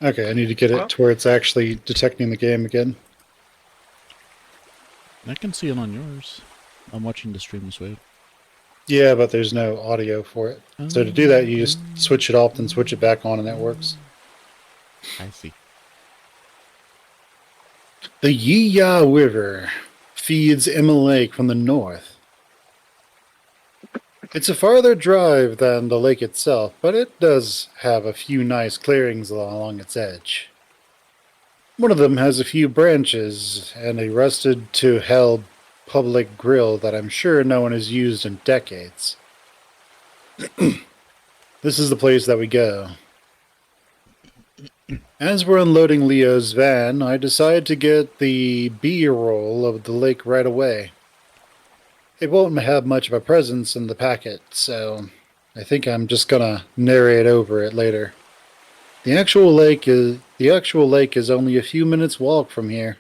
Okay, I need to get it Well, to where it's actually detecting the game again. I can see it on yours. I'm watching the stream this way. Yeah, but there's no audio for it. So to do that, you just switch it off, then switch it back on, and that works. I see. The Yeeyaw River feeds Emma Lake from the north. It's a farther drive than the lake itself, but it does have a few nice clearings along its edge. One of them has a few branches and a rusted to hell public grill that I'm sure no one has used in decades. This is the place that we go. As we're unloading Leo's van, I decide to get the B-roll of the lake right away. It won't have much of a presence in the packet, so I think I'm just gonna narrate over it later. The actual lake is only a few minutes walk from here.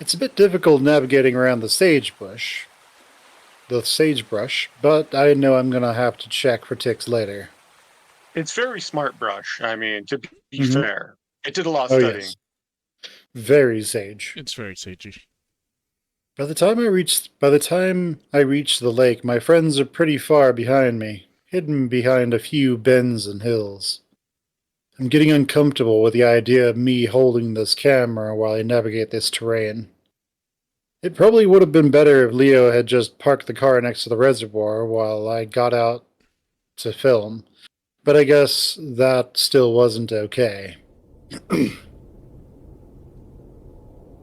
It's a bit difficult navigating around the sagebrush, but I know I'm gonna have to check for ticks later. it's very smart brush. I mean, to be Mm-hmm. fair, it did a lot of Oh studying. yes, very sage. It's very sagey. By the time I reach the lake, my friends are pretty far behind me, hidden behind a few bends and hills. I'm getting uncomfortable with the idea of me holding this camera while I navigate this terrain. It probably would have been better if Leo had just parked the car next to the reservoir while I got out to film, but I guess that still wasn't okay.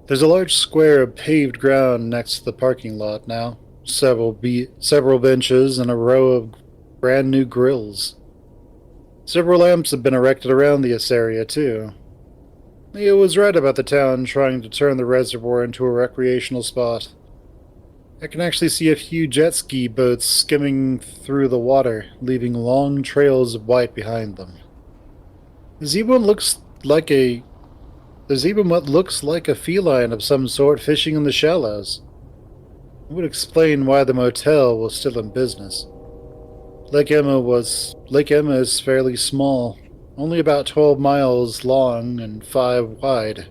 There's a large square of paved ground next to the parking lot now, several benches and a row of brand new grills. Several lamps have been erected around this area too. Leo was right about the town trying to turn the reservoir into a recreational spot. I can actually see a few jet ski boats skimming through the water, leaving long trails of white behind them. There's even what looks like a feline of some sort fishing in the shallows. It would explain why the motel was still in business. Lake Emma is fairly small, only about 12 miles long and 5 wide.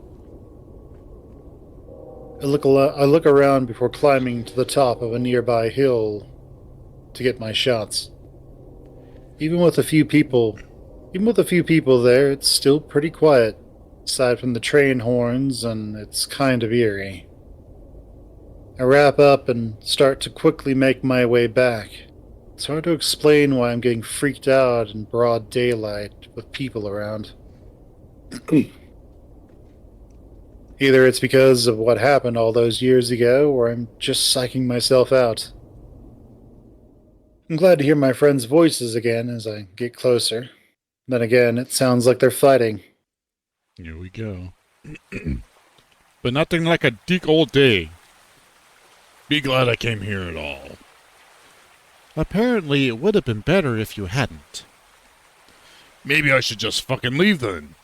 I look around before climbing to the top of a nearby hill to get my shots. Even with a few people, Even with a few people there, it's still pretty quiet, aside from the train horns, and it's kind of eerie. I wrap up and start to quickly make my way back. It's hard to explain why I'm getting freaked out in broad daylight with people around. Either it's because of what happened all those years ago, or I'm just psyching myself out. I'm glad to hear my friends' voices again as I get closer. Then again, it sounds like they're fighting. Here we go. But nothing like a deek old day. Be glad I came here at all. Apparently, it would have been better if you hadn't. Maybe I should just fucking leave then.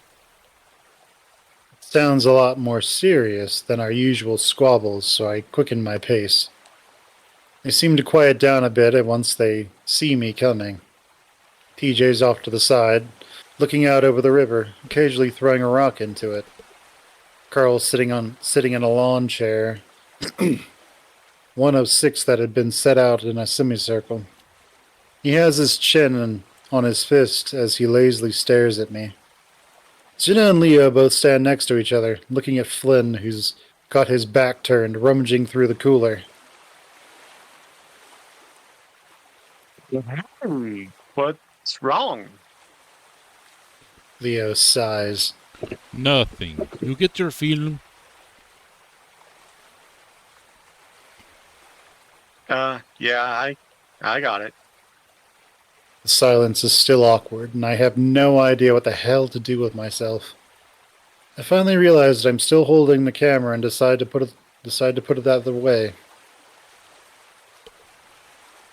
It sounds a lot more serious than our usual squabbles, so I quicken my pace. They seem to quiet down a bit once they see me coming. TJ's off to the side, looking out over the river, occasionally throwing a rock into it. Carl's sitting in a lawn chair, one of 6 that had been set out in a semicircle. He has his chin on his fist as he lazily stares at me. Jenna and Leo both stand next to each other, looking at Flynn, who's got his back turned, rummaging through the cooler. What's wrong? Leo sighs. Nothing. You get your film? Yeah, I got it. The silence is still awkward, and I have no idea what the hell to do with myself. I finally realize that I'm still holding the camera and decide to put it out of the way.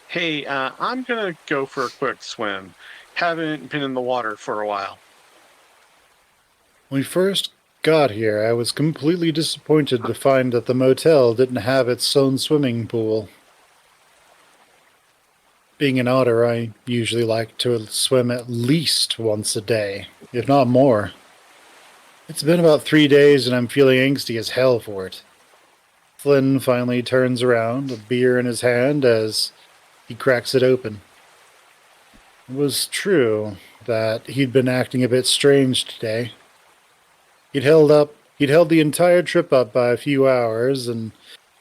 Hey, I'm gonna go for a quick swim. Haven't been in the water for a while. When we first got here, I was completely disappointed to find that the motel didn't have its own swimming pool. Being an otter, I usually like to swim at least once a day, if not more. It's been about 3 days and I'm feeling angsty as hell for it. Flynn finally turns around, a beer in his hand, as he cracks it open. It was true that he'd been acting a bit strange today. He'd held the entire trip up by a few hours, and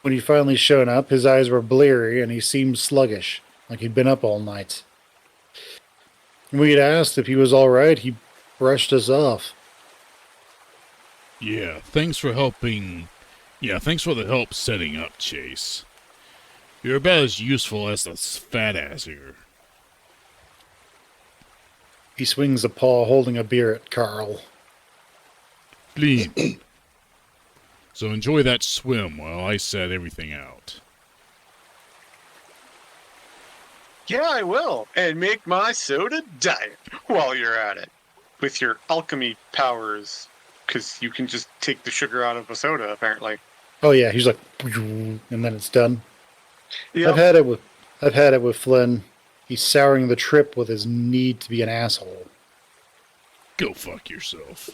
when he'd finally shown up, his eyes were bleary and he seemed sluggish, like he'd been up all night. When we'd asked if he was all right, he brushed us off. Yeah, thanks for helping. Yeah, thanks for the help setting up, Chase. You're about as useful as the fat ass here. He swings a paw holding a beer at Carl. Clean. So enjoy that swim while I set everything out. Yeah, I will. And make my soda diet while you're at it. With your alchemy powers. Because you can just take the sugar out of a soda, apparently. Oh yeah, he's like, and then it's done. Yep. I've had it with Flynn. He's souring the trip with his need to be an asshole. Go fuck yourself.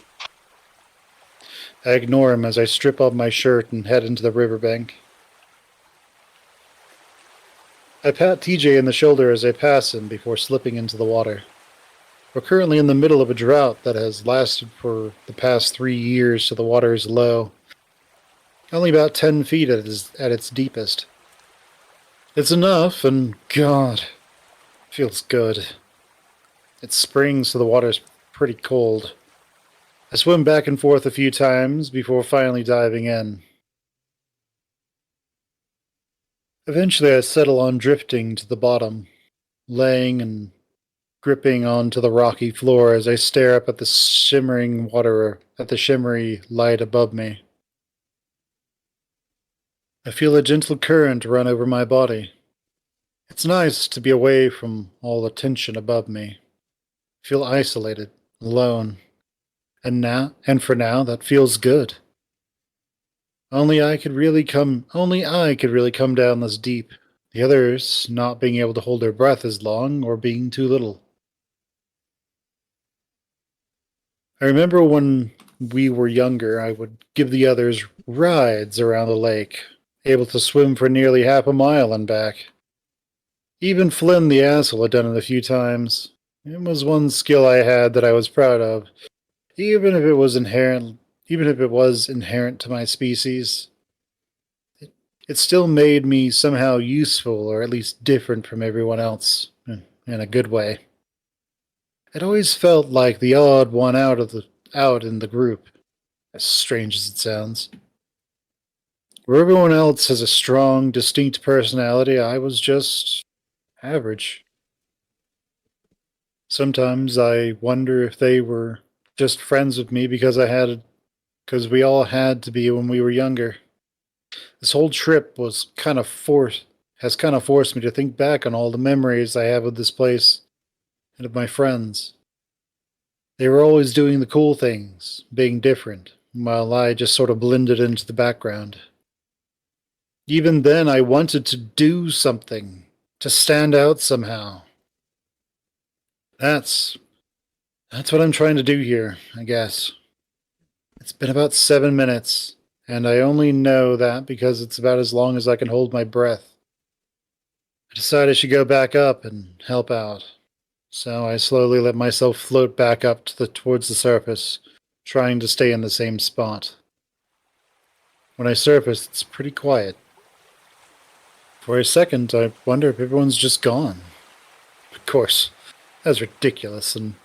I ignore him as I strip off my shirt and head into the riverbank. I pat TJ in the shoulder as I pass him before slipping into the water. We're currently in the middle of a drought that has lasted for the past 3 years, so the water is low. Only about 10 feet at its deepest. It's enough, and God, feels good. It's spring, so the water's pretty cold. I swim back and forth a few times before finally diving in. Eventually I settle on drifting to the bottom, laying and gripping onto the rocky floor as I stare up at the shimmery light above me. I feel a gentle current run over my body. It's nice to be away from all the tension above me. I feel isolated, alone. And for now, that feels good. Only I could really come down this deep. The others not being able to hold their breath as long or being too little. I remember when we were younger, I would give the others rides around the lake, able to swim for nearly half a mile and back. Even Flynn the asshole had done it a few times. It was one skill I had that I was proud of, even if it was inherent to my species. It still made me somehow useful, or at least different from everyone else, in a good way. It always felt like the odd one out in the group, as strange as it sounds. Where everyone else has a strong, distinct personality, I was just average. Sometimes I wonder if they were just friends with me because we all had to be when we were younger. This whole trip has kind of forced me to think back on all the memories I have of this place and of my friends. They were always doing the cool things, being different, while I just sort of blended into the background. Even then, I wanted to do something, to stand out somehow. That's what I'm trying to do here, I guess. It's been about 7 minutes, and I only know that because it's about as long as I can hold my breath. I decide I should go back up and help out. So I slowly let myself float back up towards the surface, trying to stay in the same spot. When I surface, it's pretty quiet. For a second, I wonder if everyone's just gone. Of course, that's ridiculous, and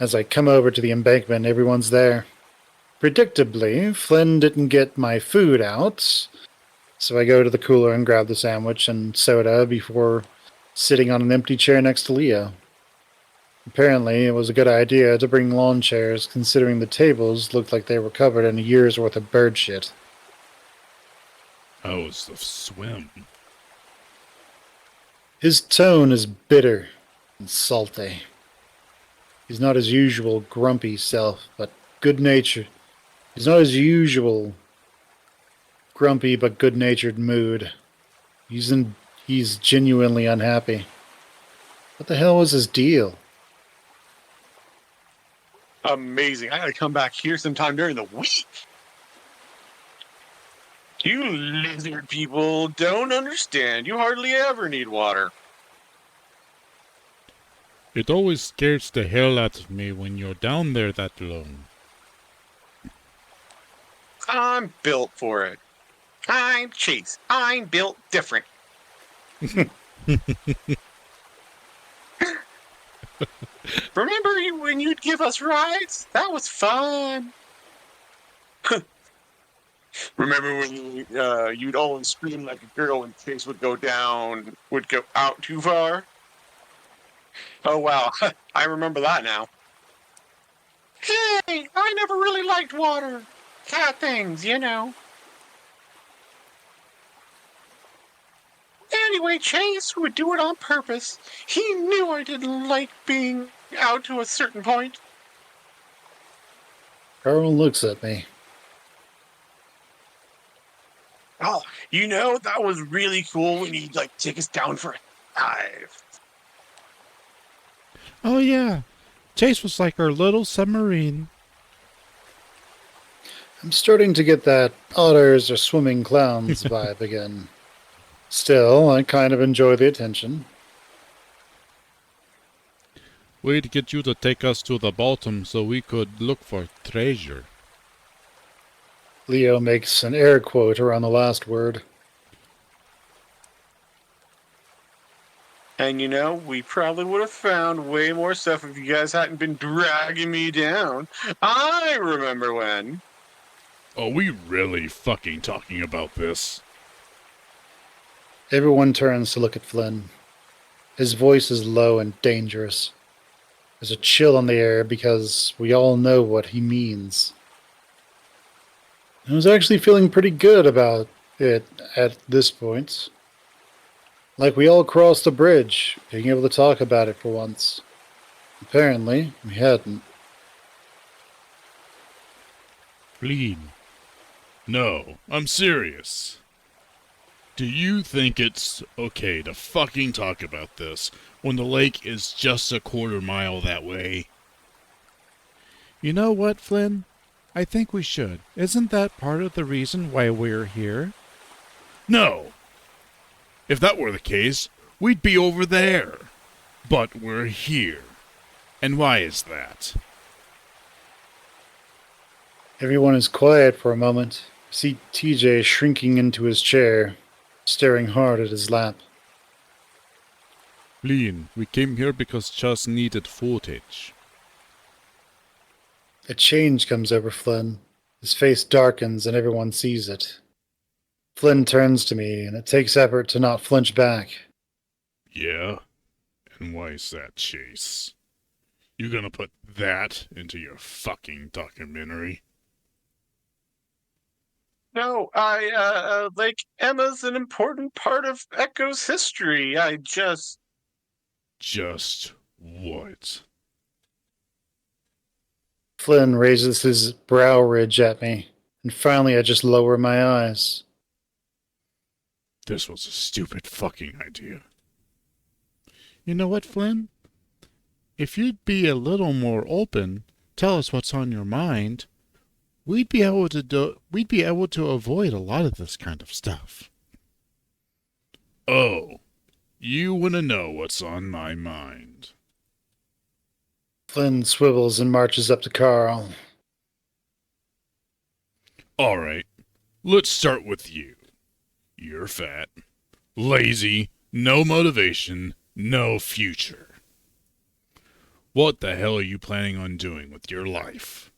as I come over to the embankment, everyone's there. Predictably, Flynn didn't get my food out, so I go to the cooler and grab the sandwich and soda before sitting on an empty chair next to Leo. Apparently, it was a good idea to bring lawn chairs, considering the tables looked like they were covered in a year's worth of bird shit. How was the swim? His tone is bitter and salty. He's not his usual grumpy self, but good-natured. He's not his usual grumpy but good-natured mood. He's genuinely unhappy. What the hell was his deal? amazing. I gotta come back here sometime during the week. You lizard people don't understand. You hardly ever need water. It always scares the hell out of me when you're down there that long. I'm built for it. I'm Chase. I'm built different. Remember when you'd give us rides? That was fun. Remember when you'd always scream like a girl when Chase would go out too far? Oh, wow. I remember that now. Hey, I never really liked water. Cat things, you know. Anyway, Chase would do it on purpose. He knew I didn't like being out to a certain point. Carl looks at me. Oh, that was really cool when he'd take us down for a dive. Oh yeah, Chase was like our little submarine. I'm starting to get that otters are swimming clowns vibe again. Still, I kind of enjoy the attention. We'd get you to take us to the bottom so we could look for treasure. Leo makes an air quote around the last word. And we probably would have found way more stuff if you guys hadn't been dragging me down. I remember when. Are we really fucking talking about this? Everyone turns to look at Flynn. His voice is low and dangerous. There's a chill on the air because we all know what he means. I was actually feeling pretty good about it at this point. Like we all crossed the bridge, being able to talk about it for once. Apparently, we hadn't. Flynn. No, I'm serious. Do you think it's okay to fucking talk about this when the lake is just a quarter-mile that way? You know what, Flynn? I think we should. Isn't that part of the reason why we're here? No! If that were the case, we'd be over there. But we're here. And why is that? Everyone is quiet for a moment. I see TJ shrinking into his chair, staring hard at his lap. Flynn, we came here because Chas needed footage. A change comes over Flynn. His face darkens and everyone sees it. Flynn turns to me, and it takes effort to not flinch back. Yeah? And why is that, Chase? You gonna put that into your fucking documentary? No, Emma's an important part of Echo's history. Just what? Flynn raises his brow ridge at me, and finally I just lower my eyes. This was a stupid fucking idea. You know what, Flynn? If you'd be a little more open, tell us what's on your mind, we'd be able to avoid a lot of this kind of stuff. Oh, you want to know what's on my mind? Flynn swivels and marches up to Carl. All right, let's start with you. You're fat, lazy, no motivation, no future. What the hell are you planning on doing with your life?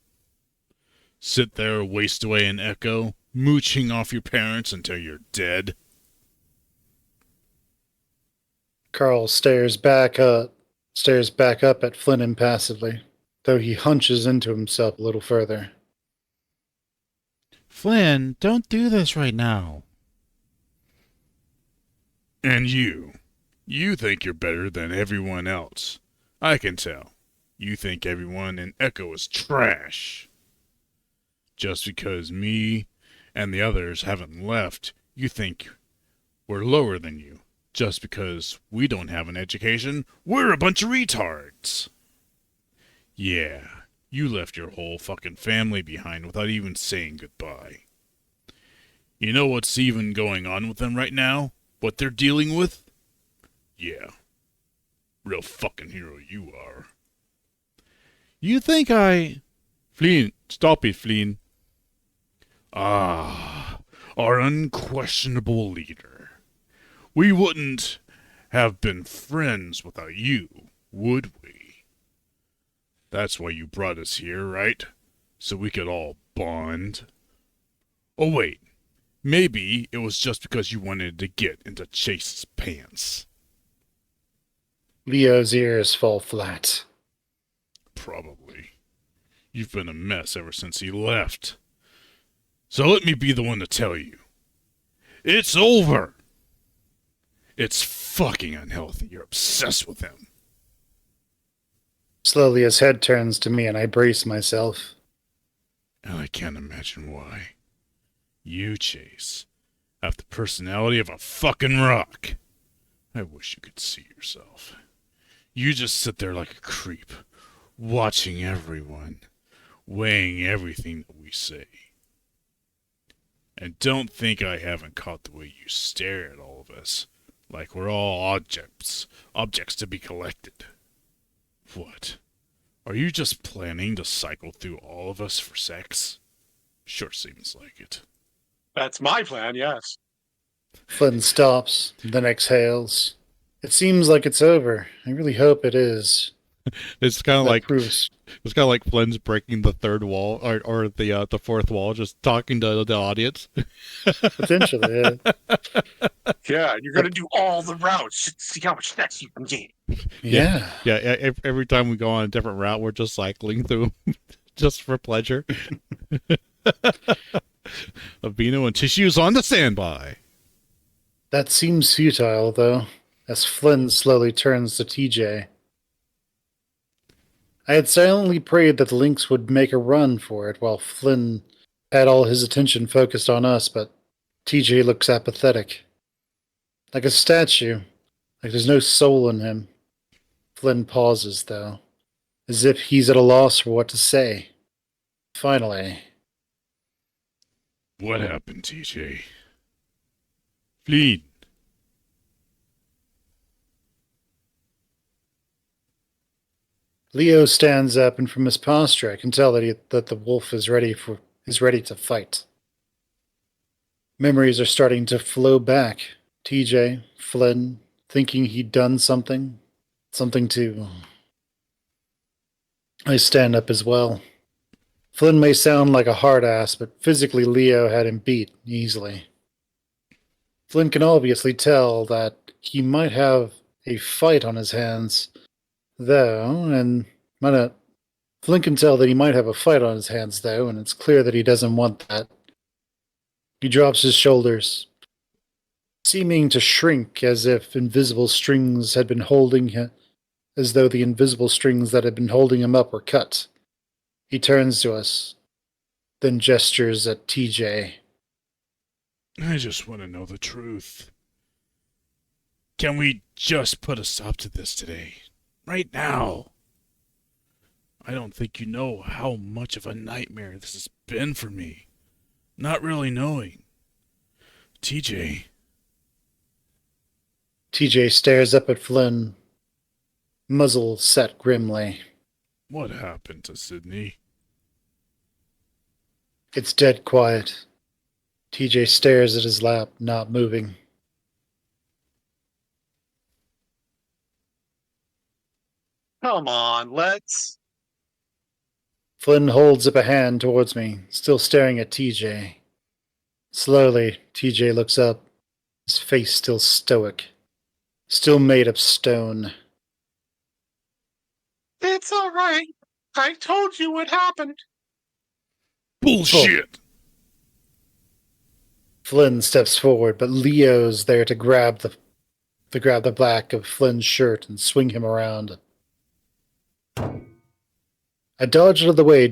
Sit there, waste away in Echo, mooching off your parents until you're dead? Carl stares back up at Flynn impassively, though he hunches into himself a little further. Flynn, don't do this right now. And you think you're better than everyone else. I can tell. You think everyone in Echo is trash. Just because me and the others haven't left, you think we're lower than you. Just because we don't have an education, we're a bunch of retards. Yeah, You left your whole fucking family behind without even saying goodbye. You know what's even going on with them right now? What they're dealing with? Yeah. Real fucking hero you are. You think I... Flynn, stop it, Flynn. Ah, our unquestionable leader. We wouldn't have been friends without you, would we? That's why you brought us here, right? So we could all bond. Oh, wait. Maybe it was just because you wanted to get into Chase's pants. Leo's ears fall flat. Probably. You've been a mess ever since he left. So let me be the one to tell you. It's over! It's fucking unhealthy. You're obsessed with him. Slowly his head turns to me and I brace myself. And I can't imagine why. You, Chase, have the personality of a fucking rock. I wish you could see yourself. You just sit there like a creep, watching everyone, weighing everything that we say. And don't think I haven't caught the way you stare at all of us, like we're all objects to be collected. What? Are you just planning to cycle through all of us for sex? Sure seems like it. That's my plan, yes. Flynn stops, then exhales. It seems like it's over. I really hope it is. It's kind of That like proves it's kind of like Flynn's breaking the third wall or the fourth wall, just talking to the audience. potentially. Yeah. Yeah, you're gonna do all the routes just to see how much sex you can get. Yeah. Yeah. Every time we go on a different route, we're just cycling through, just for pleasure. Avino and tissues on the standby. That seems futile, though, as Flynn slowly turns to TJ. I had silently prayed that the Lynx would make a run for it while Flynn had all his attention focused on us, but TJ looks apathetic. Like a statue, like there's no soul in him. Flynn pauses, though, as if he's at a loss for what to say. Finally, What happened, TJ? Flynn. Leo stands up, and from his posture, I can tell that the wolf is ready to fight. Memories are starting to flow back. TJ, Flynn, thinking he'd done something to. I stand up as well. Flynn may sound like a hard ass, but physically Leo had him beat easily. Flynn can obviously tell that he might have a fight on his hands, Flynn can tell that he might have a fight on his hands, though, and it's clear that he doesn't want that. He drops his shoulders, seeming to shrink as if invisible strings had been holding him, as though the invisible strings that had been holding him up were cut. He turns to us, then gestures at TJ. I just want to know the truth. Can we just put a stop to this today? Right now? I don't think you know how much of a nightmare this has been for me. Not really knowing. TJ. TJ stares up at Flynn, muzzle set grimly. What happened to Sydney? It's dead quiet. TJ stares at his lap, not moving. Come on, let's. Flynn holds up a hand towards me, still staring at TJ. Slowly, TJ looks up, his face still stoic, still made of stone. It's all right. I told you what happened. Bullshit! Flynn steps forward, but Leo's there to grab the back of Flynn's shirt and swing him around. I dodged out of the way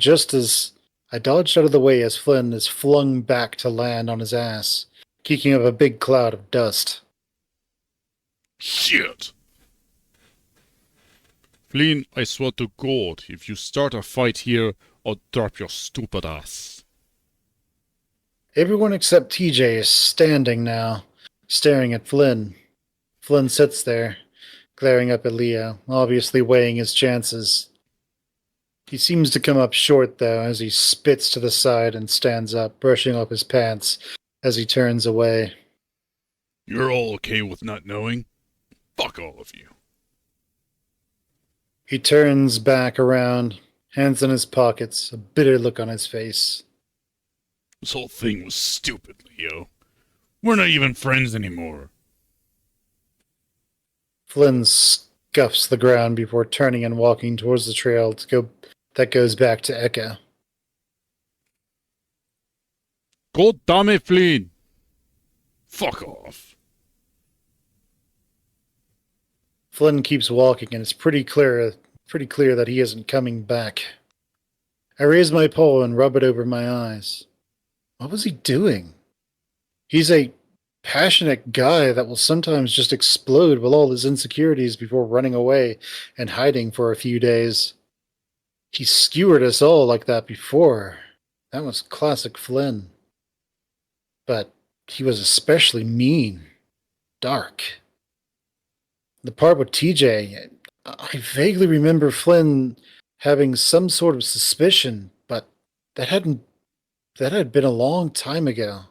as Flynn is flung back to land on his ass, kicking up a big cloud of dust. Shit! Flynn, I swear to God, if you start a fight here, I'll drop your stupid ass. Everyone except TJ is standing now, staring at Flynn. Flynn sits there, glaring up at Leo, obviously weighing his chances. He seems to come up short, though, as he spits to the side and stands up, brushing up his pants as he turns away. You're all okay with not knowing? Fuck all of you. He turns back around, hands in his pockets, a bitter look on his face. This whole thing was stupid, Leo. We're not even friends anymore. Flynn scuffs the ground before turning and walking towards the trail that goes back to Echo. God damn it, Flynn! Fuck off. Flynn keeps walking, and it's pretty clear that he isn't coming back. I raise my paw and rub it over my eyes. What was he doing? He's a passionate guy that will sometimes just explode with all his insecurities before running away and hiding for a few days. He skewered us all like that before. That was classic Flynn. But he was especially mean. Dark. The part with TJ, I vaguely remember Flynn having some sort of suspicion, but that had been a long time ago.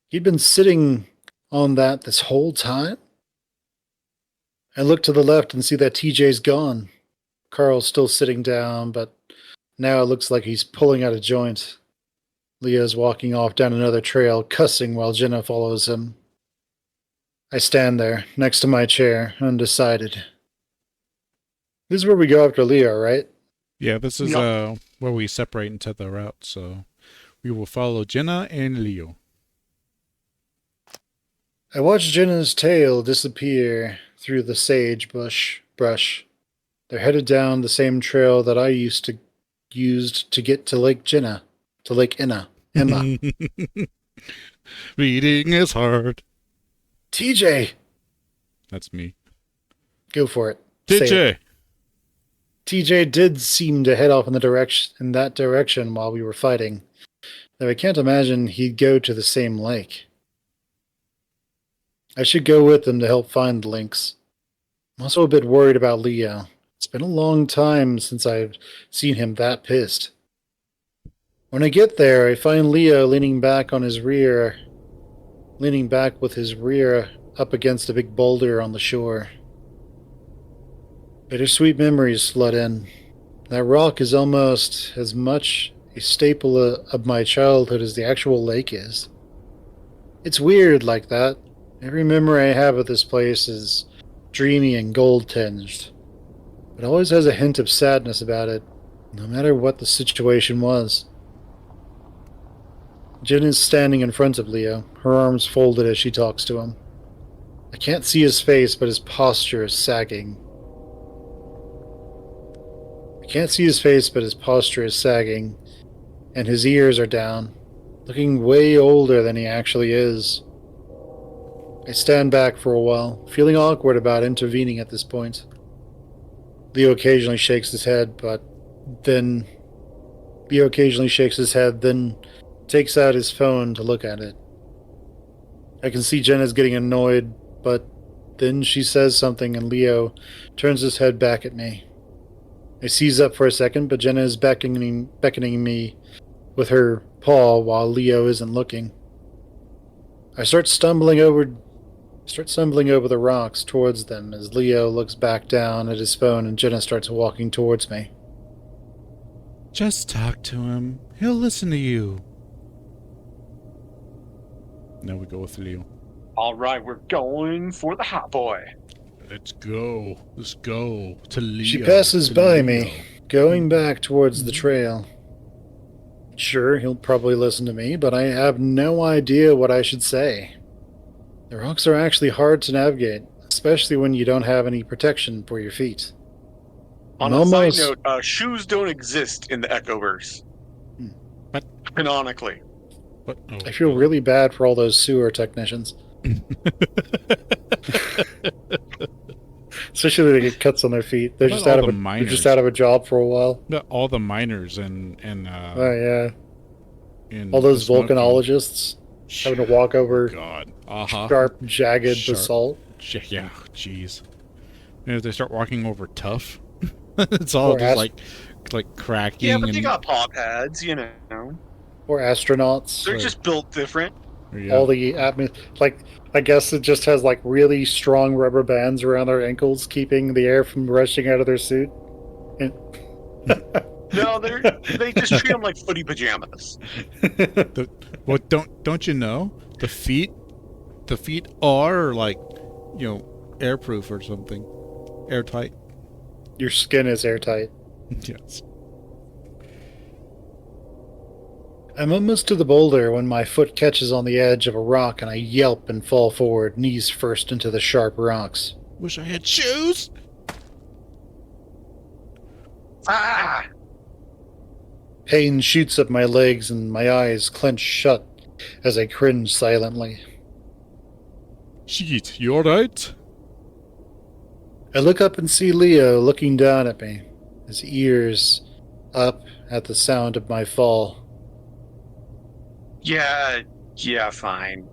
He'd been sitting on that this whole time? I look to the left and see that TJ's gone. Carl's still sitting down, but now it looks like he's pulling out a joint. Leo's walking off down another trail, cussing while Jenna follows him. I stand there, next to my chair, undecided. This is where we go after Leo, right? Yeah, this is where we separate into the route, so we will follow Jenna and Leo. I watch Jenna's tail disappear through the sage brush. They're headed down the same trail that I used to get to Lake Jenna, to Lake Emma. Reading is hard. TJ! That's me. Go for it. Say it. TJ did seem to head off in that direction while we were fighting, though I can't imagine he'd go to the same lake. I should go with them to help find the links. I'm also a bit worried about Leo. It's been a long time since I've seen him that pissed. When I get there, I find Leo leaning back with his rear up against a big boulder on the shore. Bittersweet memories flood in. That rock is almost as much a staple of my childhood as the actual lake is. It's weird like that. Every memory I have of this place is dreamy and gold-tinged. It always has a hint of sadness about it, no matter what the situation was. Jen is standing in front of Leo, her arms folded as she talks to him. I can't see his face, but his posture is sagging. And his ears are down, looking way older than he actually is. I stand back for a while, feeling awkward about intervening at this point. Leo occasionally shakes his head, then takes out his phone to look at it. I can see Jenna's getting annoyed, but then she says something and Leo turns his head back at me. I seize up for a second, but Jenna is beckoning me with her paw while Leo isn't looking. I start stumbling over the rocks towards them as Leo looks back down at his phone and Jenna starts walking towards me. Just talk to him. He'll listen to you. Now we go with Leo. All right, we're going for the hot boy. Let's go. Let's go to Leo. She passes by me, going back towards the trail. Sure, he'll probably listen to me, but I have no idea what I should say. The rocks are actually hard to navigate, especially when you don't have any protection for your feet. On a side note, shoes don't exist in the Echoverse. What? Canonically. What? Oh, I feel really bad for all those sewer technicians. Especially they get cuts on their feet. They're What just about out all of the they're just miners? out of a job for a while. All the miners and Oh yeah, all in the those smoking. volcanologists having to walk Oh over God. Uh-huh. sharp, jagged Sharp. basalt, Yeah. Jeez. And if they start walking over tough, it's all or just like cracking Yeah, but they and got paw pads, you know. or astronauts, They're or just built different. yeah. all the like. I guess it just has like really strong rubber bands around their ankles, keeping the air from rushing out of their suit. And No, they just treat them like footy pajamas. The what don't you know? The feet are like, airproof or something. Airtight. Your skin is airtight. Yes. I'm almost to the boulder when my foot catches on the edge of a rock and I yelp and fall forward, knees first into the sharp rocks. Wish I had shoes. Ah! Pain shoots up my legs and my eyes clench shut as I cringe silently. Shit, you alright? I look up and see Leo looking down at me, his ears up at the sound of my fall. Yeah, fine.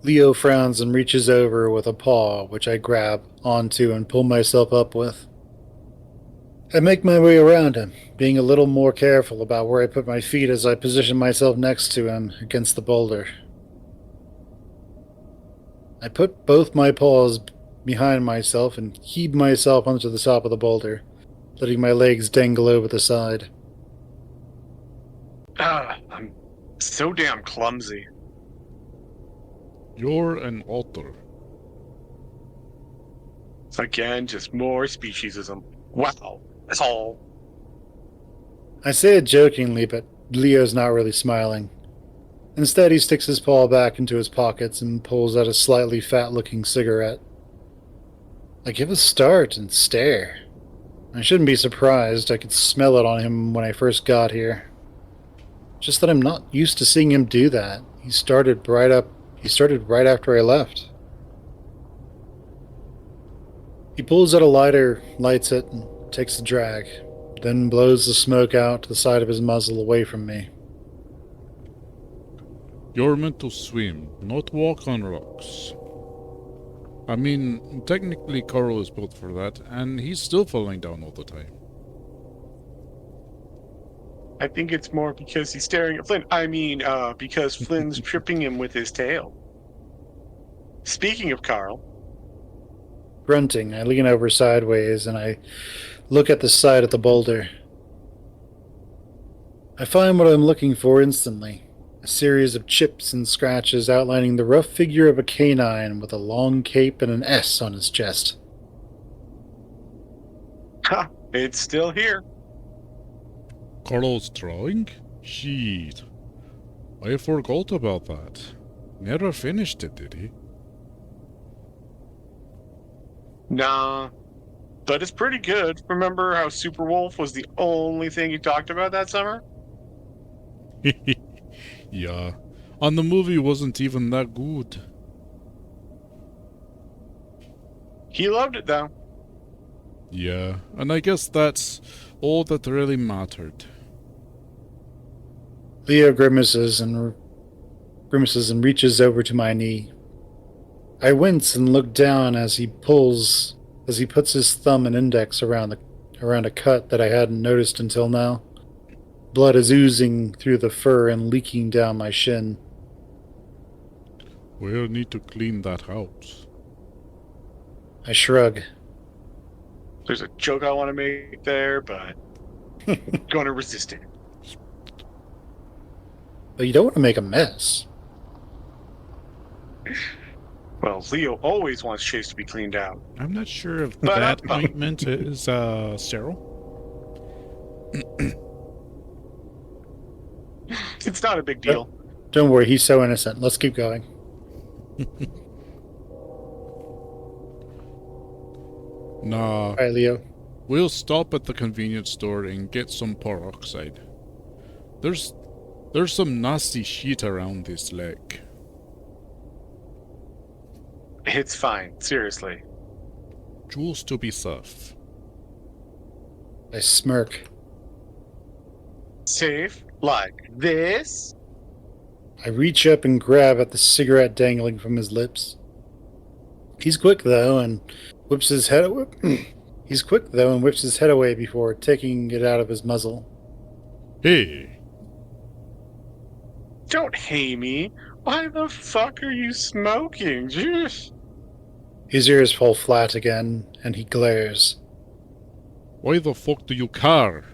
Leo frowns and reaches over with a paw, which I grab onto and pull myself up with. I make my way around him, being a little more careful about where I put my feet as I position myself next to him against the boulder. I put both my paws behind myself and heave myself onto the top of the boulder, letting my legs dangle over the side. I'm so damn clumsy. You're an otter. Again, just more speciesism. Wow, that's all. I say it jokingly, but Leo's not really smiling. Instead, he sticks his paw back into his pockets and pulls out a slightly fat-looking cigarette. I give a start and stare. I shouldn't be surprised. I could smell it on him when I first got here. Just that I'm not used to seeing him do that. He started right after I left. He pulls out a lighter, lights it, and takes a drag, then blows the smoke out to the side of his muzzle away from me. You're meant to swim, not walk on rocks. I mean, technically Carl is built for that, and he's still falling down all the time. I think it's more because he's staring at Flynn. Because Flynn's tripping him with his tail. Speaking of Carl. Grunting, I lean over sideways and I look at the side of the boulder. I find what I'm looking for instantly. A series of chips and scratches outlining the rough figure of a canine with a long cape and an S on his chest. Ha! It's still here. Carl's drawing? Shit. I forgot about that. Never finished it, did he? Nah. But it's pretty good. Remember how Superwolf was the only thing you talked about that summer? Yeah. And the movie wasn't even that good. He loved it, though. Yeah, and I guess that's all that really mattered. Leo grimaces and reaches over to my knee. I wince and look down as he puts his thumb and index around a cut that I hadn't noticed until now. Blood is oozing through the fur and leaking down my shin. We'll need to clean that out. I shrug. There's a joke I want to make there, but I'm going to resist it. But you don't want to make a mess. Well, Leo always wants Chase to be cleaned out. I'm not sure if But, that ointment is sterile. It's not a big deal. Don't worry, he's so innocent. Let's keep going. Nah, All right, Leo. we'll stop at the convenience store and get some peroxide. There's some nasty shit around this lake. It's fine. Seriously. Jewels to be served. I smirk. Safe like this? I reach up and grab at the cigarette dangling from his lips. He's quick though, and whips his head. He's quick though, and whips his head away before taking it out of his muzzle. Hey, Don't hey me. Why the fuck are you smoking? Jeez. His ears fall flat again, and he glares. Why the fuck do you care?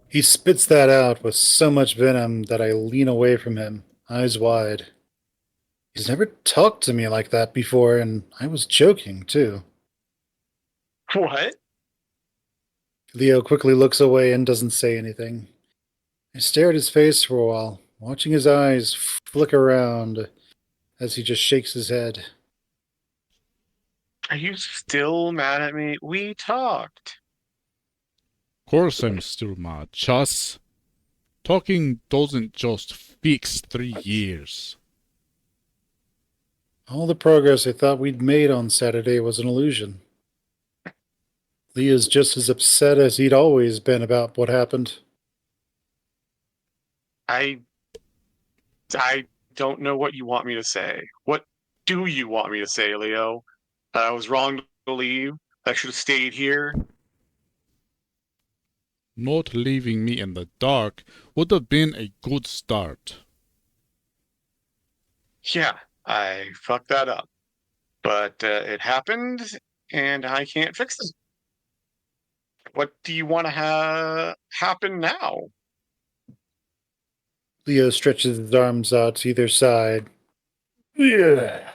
He spits that out with so much venom that I lean away from him, eyes wide. He's never talked to me like that before, and I was joking, too. What? Leo quickly looks away and doesn't say anything. I stare at his face for a while, watching his eyes flick around as he just shakes his head. Are you still mad at me? We talked. Of course I'm still mad, Chas. Talking doesn't just fix 3 years. All the progress I thought we'd made on Saturday was an illusion. Leo's just as upset as he'd always been about what happened. I don't know what you want me to say. What do you want me to say, Leo? That I was wrong to leave? That I should have stayed here? Not leaving me in the dark would have been a good start. Yeah, I fucked that up. But it happened, and I can't fix it. What do you want to happen now? Leo stretches his arms out to either side. Yeah.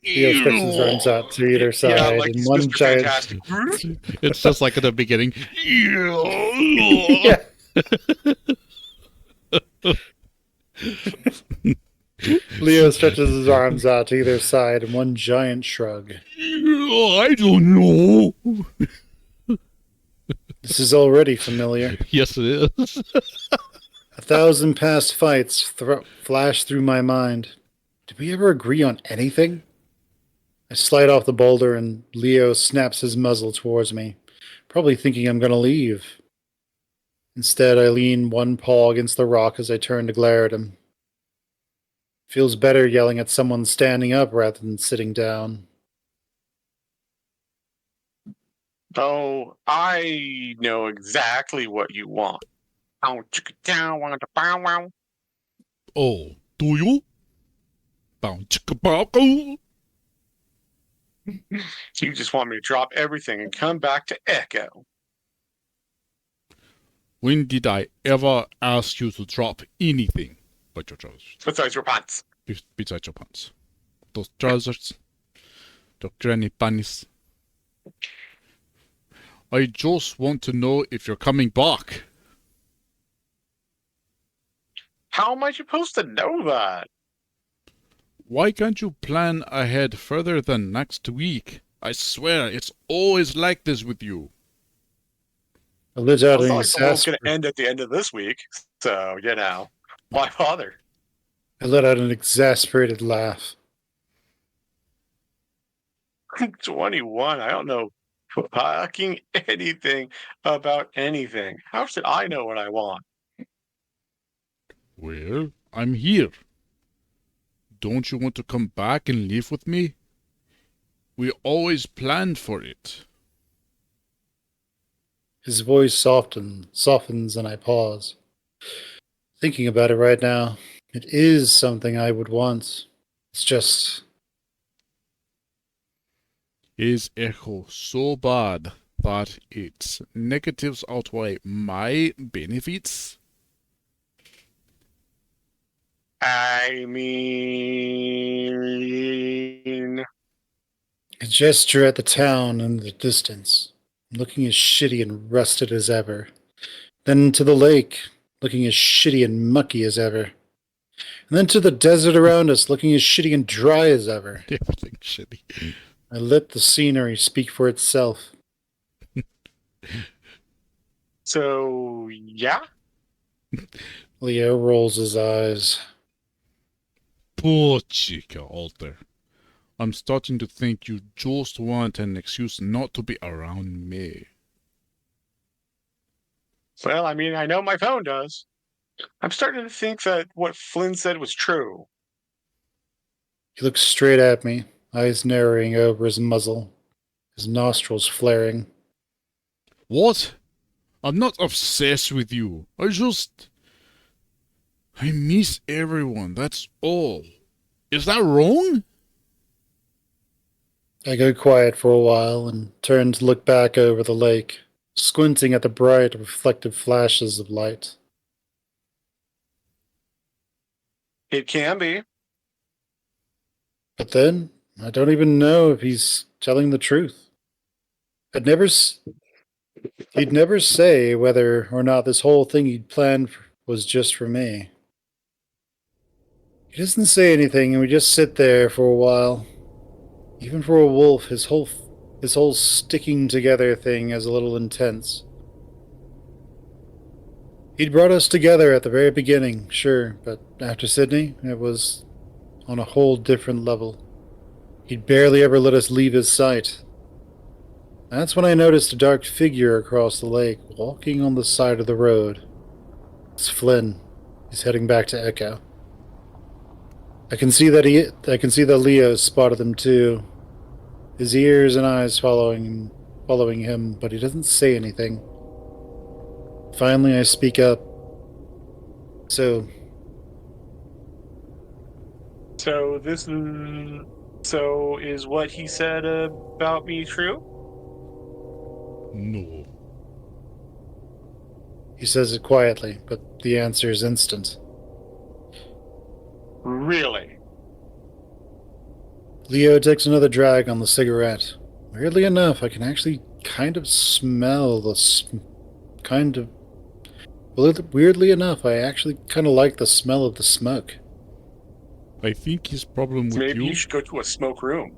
Leo stretches his arms out to either Yeah, side, like and one Mr. giant. Fantastic. It's just like at the beginning. Yeah. Leo stretches his arms out to either side in one giant shrug. I don't know. This is already familiar. Yes, it is. 1,000 past fights flash through my mind. Did we ever agree on anything? I slide off the boulder and Leo snaps his muzzle towards me, probably thinking I'm going to leave. Instead, I lean one paw against the rock as I turn to glare at him. Feels better yelling at someone standing up rather than sitting down. Oh, I know exactly what you want. Oh, chicka down, want to bow wow. Oh, do you? Bow chicka bow go. You just want me to drop everything and come back to Echo. When did I ever ask you to drop anything but your trousers? Besides your pants. Besides your pants. Those trousers. The granny panties. I just want to know if you're coming back. How am I supposed to know that? Why can't you plan ahead further than next week? I swear, it's always like this with you. I let out It's an not like the world's going to exasper- end at the end of this week. So, why bother? I let out an exasperated laugh. I'm 21. I don't know fucking anything about anything. How should I know what I want? Well, I'm here. Don't you want to come back and live with me? We always planned for it. His voice softens, and I pause. Thinking about it right now, it is something I would want. It's just, Is Echo so bad that its negatives outweigh my benefits? I mean, I gesture at the town in the distance, looking as shitty and rusted as ever. Then to the lake, looking as shitty and mucky as ever. And then to the desert around us, looking as shitty and dry as ever. Everything shitty. I let the scenery speak for itself. so yeah. Leo rolls his eyes. Poor Chica, Alter. I'm starting to think you just want an excuse not to be around me. Well, I mean, I know my phone does. I'm starting to think that what Flynn said was true. He looks straight at me, eyes narrowing over his muzzle, his nostrils flaring. What? I'm not obsessed with you. I miss everyone, that's all. Is that wrong? I go quiet for a while and turn to look back over the lake, squinting at the bright, reflective flashes of light. It can be. But then, I don't even know if he's telling the truth. He'd never say whether or not this whole thing he'd planned was just for me. He doesn't say anything, and we just sit there for a while. Even for a wolf, his whole sticking together thing is a little intense. He'd brought us together at the very beginning, sure, but after Sydney, it was on a whole different level. He'd barely ever let us leave his sight. That's when I noticed a dark figure across the lake, walking on the side of the road. It's Flynn. He's heading back to Echo. I can see that Leo spotted him too. His ears and eyes following him, but he doesn't say anything. Finally, I speak up. So So is what he said about me true? No. he says it quietly, but the answer is instant. Really? Leo takes another drag on the cigarette. Weirdly enough, I can actually kind of smell weirdly enough, I actually kind of like the smell of the smoke. I think his problem with Maybe you... you should go to a smoke room.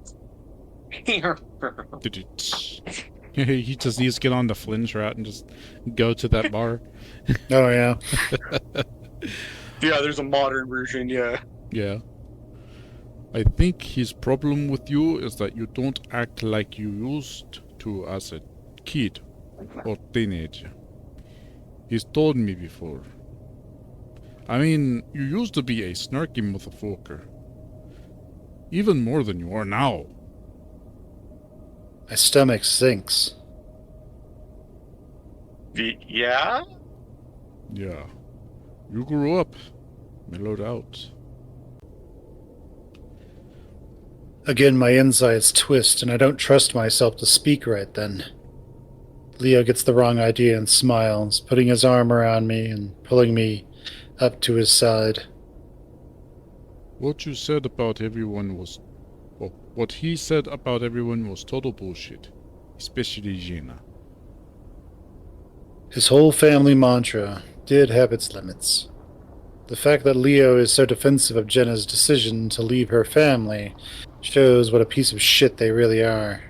Did it... he just needs to get on the Flynn's route and just go to that bar. Oh, yeah. Yeah, there's a modern version, yeah. Yeah. I think his problem with you is that you don't act like you used to as a kid or teenager. He's told me before. I mean, you used to be a snarky motherfucker. Even more than you are now. My stomach sinks. Yeah? Yeah. You grew up. Mellowed out. Again, my insides twist, and I don't trust myself to speak right then. Leo gets the wrong idea and smiles, putting his arm around me and pulling me up to his side. What you said about everyone was... Well, what he said about everyone was total bullshit. Especially Gina. His whole family mantra did have its limits. The fact that Leo is so defensive of Jenna's decision to leave her family shows what a piece of shit they really are.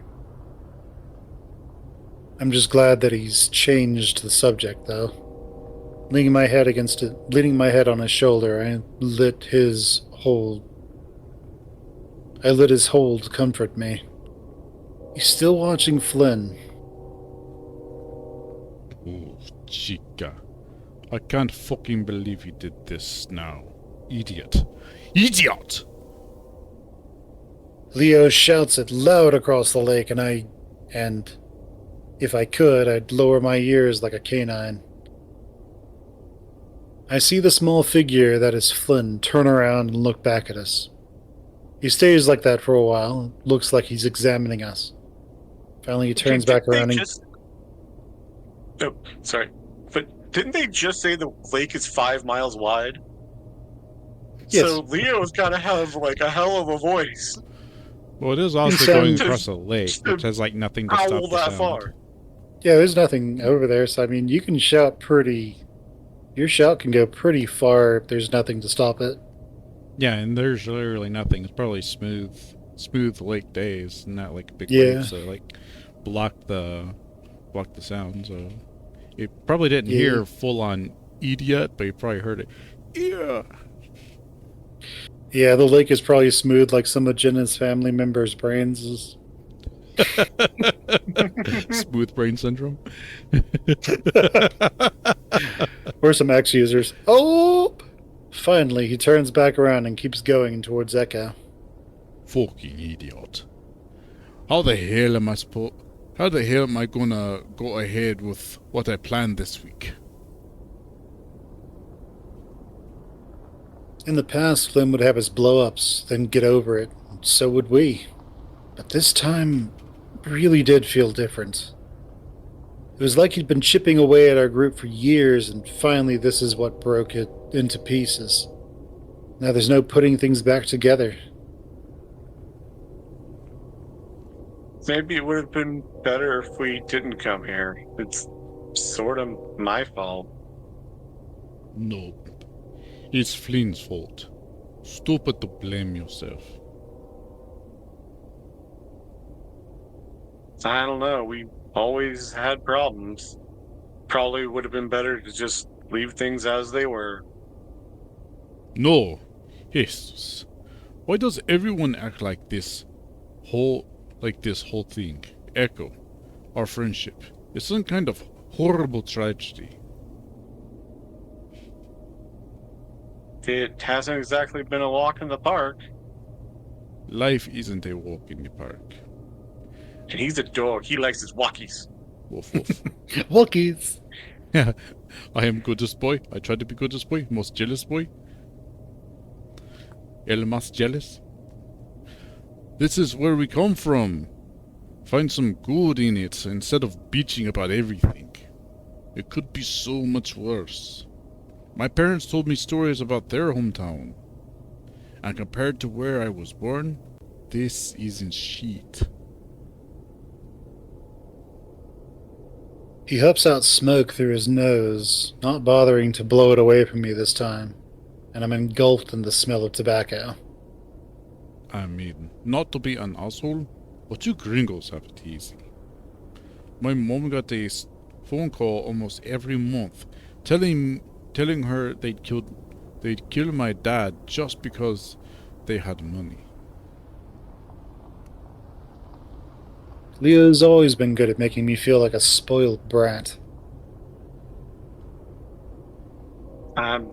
I'm just glad that he's changed the subject, though. Leaning my head on his shoulder, I let his hold comfort me. He's still watching Flynn. Oh, chica. I can't fucking believe he did this now. Idiot. Idiot! Leo shouts it loud across the lake, and if I could, I'd lower my ears like a canine. I see the small figure that is Flynn turn around and look back at us. He stays like that for a while, looks like he's examining us. Finally, he turns back around and... Oh, sorry. But didn't they just say the lake is 5 miles wide? Yes. So Leo's gotta have, like, a hell of a voice. Well, it is also going across a lake, which has, like, nothing to stop Howl the that sound. far. Yeah, there's nothing over there, so I mean, you can shout your shout can go pretty far if there's nothing to stop it. Yeah, and there's literally nothing. It's probably smooth lake days, not like a big Yeah. wave, so like block the sound. So you probably didn't Yeah. hear full on idiot, but you probably heard it. Yeah. Yeah, the lake is probably smooth like some of Jenna's family members' brains is. Smooth brain syndrome. Or some X users. Oh! Finally, he turns back around and keeps going towards Echo. Fucking idiot. How the hell am I How the hell am I gonna go ahead with what I planned this week? In the past, Flynn would have his blow-ups, then get over it. So would we. But this time, really did feel different. It was like he'd been chipping away at our group for years, and finally this is what broke it into pieces. Now there's no putting things back together. Maybe it would have been better if we didn't come here. It's sort of my fault. No. It's Flynn's fault. Stupid to blame yourself. I don't know. We always had problems. Probably would have been better to just leave things as they were. No. Jesus. Why does everyone act like this whole thing? Echo. Our friendship. It's some kind of horrible tragedy. It hasn't exactly been a walk in the park. Life isn't a walk in the park. And he's a dog. He likes his walkies. Woof woof. Wookiees! I am goodest boy. I try to be goodest boy. Most jealous boy. El más jealous. This is where we come from. Find some good in it instead of bitching about everything. It could be so much worse. My parents told me stories about their hometown. And compared to where I was born, this isn't shit. He huffs out smoke through his nose, not bothering to blow it away from me this time, and I'm engulfed in the smell of tobacco. I mean, not to be an asshole, but you gringos have it easy. My mom got a phone call almost every month, telling her they'd kill my dad just because they had money. Leo's always been good at making me feel like a spoiled brat. I'm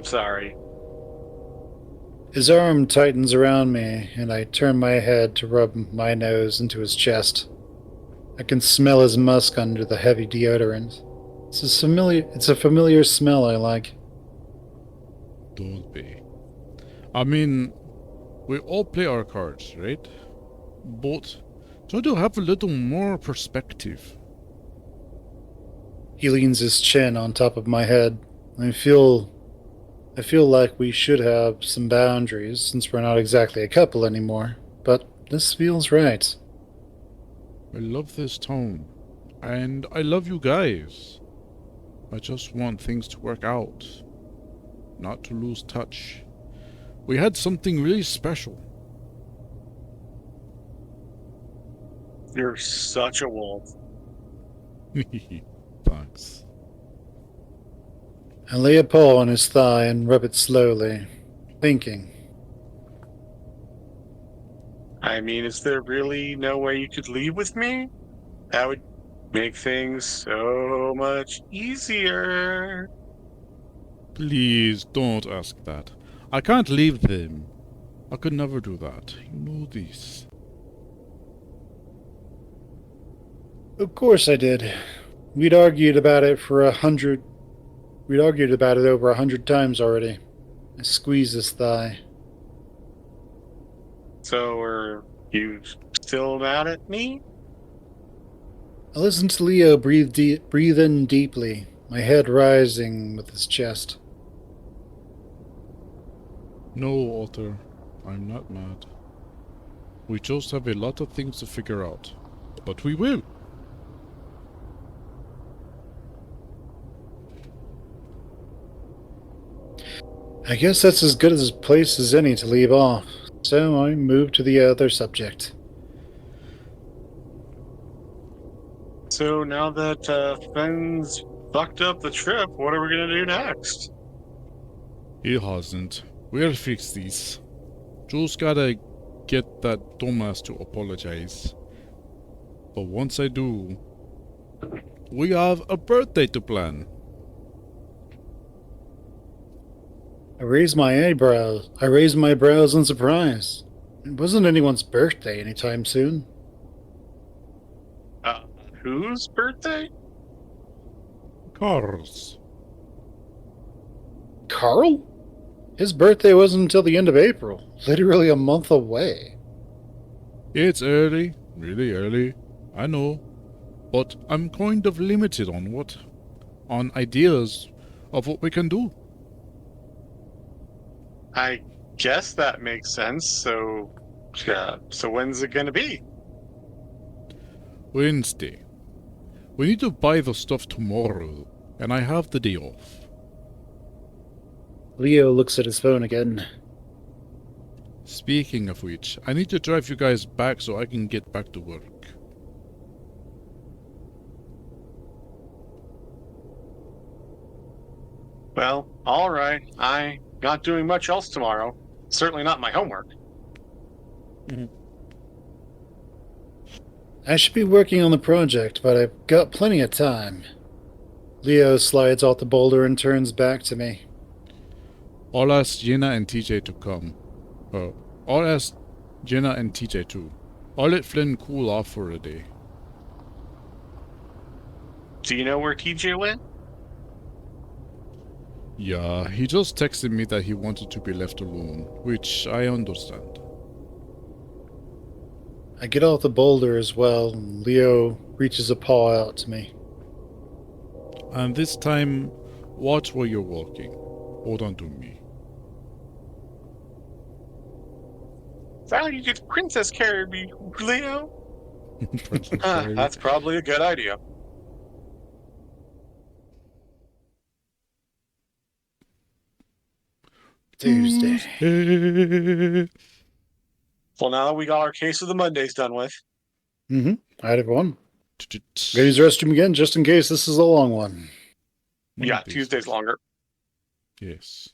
sorry. His arm tightens around me, and I turn my head to rub my nose into his chest. I can smell his musk under the heavy deodorant. It's a familiar smell I like. Don't be. I mean, we all play our cards, right? But try to have a little more perspective. He leans his chin on top of my head. I feel like we should have some boundaries since we're not exactly a couple anymore, but this feels right. I love this town, and I love you guys. I just want things to work out, not to lose touch. We had something really special. You're such a wolf. Thanks. I lay a paw on his thigh and rub it slowly, thinking. I mean, is there really no way you could leave with me? That would make things so much easier. Please don't ask that. I can't leave them. I could never do that. You know this. Of course I did. We'd argued about it over 100 times already. I squeeze his thigh. So are you still mad at me? I listen to Leo breathe in deeply, my head rising with his chest. No, Otter. I'm not mad. We just have a lot of things to figure out. But we will. I guess that's as good a place as any to leave off, so I move to the other subject. So now that Fen's fucked up the trip, what are we gonna do next? He hasn't. We'll fix this. Just gotta get that dumbass to apologize. But once I do, we have a birthday to plan. I raised my eyebrows. I raised my brows in surprise. It wasn't anyone's birthday anytime soon. Whose birthday? Cars. Carl? His birthday wasn't until the end of April. Literally a month away. It's early, really early, I know. But I'm kind of limited on ideas of what we can do. I guess that makes sense. So when's it gonna be? Wednesday. We need to buy the stuff tomorrow, and I have the day off. Leo looks at his phone again. Speaking of which, I need to drive you guys back so I can get back to work. Well, all right. I'm not doing much else tomorrow. Certainly not my homework. I should be working on the project, but I've got plenty of time. Leo slides off the boulder and turns back to me. I'll ask Jenna and TJ to come. I'll ask Jenna and TJ too. I'll let Flynn cool off for a day. Do you know where TJ went? Yeah, he just texted me that he wanted to be left alone, which I understand. I get off the boulder as well, and Leo reaches a paw out to me. And this time, watch where you're walking. Hold on to me. How you just princess carried me, Leo? Princess Diary. That's probably a good idea. Tuesday. Well, now we got our case of the Mondays done with. I'd have one. Gotta use the restroom again, just in case this is a long one. Yeah, Tuesday's longer. Yes.